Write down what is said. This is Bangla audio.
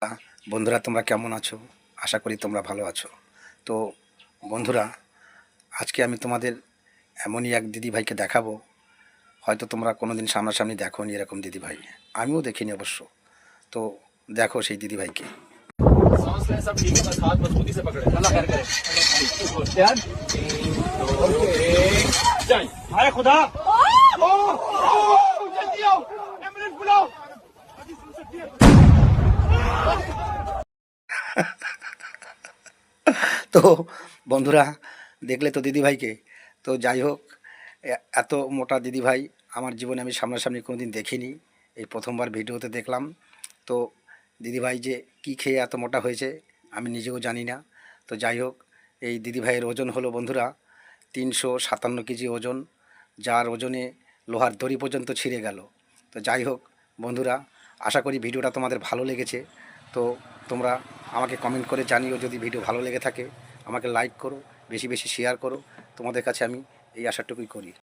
বন্ধুরা তোমরা কেমন আছো? আশা করি তোমরা ভালো আছো। তো বন্ধুরা, আজকে আমি তোমাদের এমনই এক দিদিভাইকে দেখাবো। হয়তো তোমরা কোনোদিন সামনাসামনি দেখোনি এরকম দিদিভাই, আমিও দেখিনি অবশ্য। তো দেখো সেই দিদিভাইকে। सांस लें सब ठीक है, बस हाथ मजबूती से पकड़े, अल्लाह खैर करे। ध्यान, 3 2 1 जाए। हाय खुदा, जल्दी आओ, एम्बुलेंस बुलाओ। তো বন্ধুরা, দেখলে তো দিদিভাইকে। তো যাই হোক, এত মোটা দিদিভাই আমার জীবনে আমি সামনাসামনি কোনোদিন দেখিনি, এই প্রথমবার ভিডিওতে দেখলাম। তো দিদিভাই যে কী খেয়ে এত মোটা হয়েছে আমি নিজেও জানি না। তো যাই হোক, এই দিদিভাইয়ের ওজন হলো বন্ধুরা 357 কেজি ওজন, যার ওজনে লোহার দড়ি পর্যন্ত ছিঁড়ে গেল। তো যাই হোক বন্ধুরা, আশা করি ভিডিওটা তোমাদের ভালো লেগেছে। তো তোমরা আমাকে কমেন্ট করে জানিও যদি ভিডিও ভালো লেগে থাকে। আমাকে লাইক করো, বেশি বেশি শেয়ার করো। তোমাদের কাছে আমি এই আশাটুকুই করি।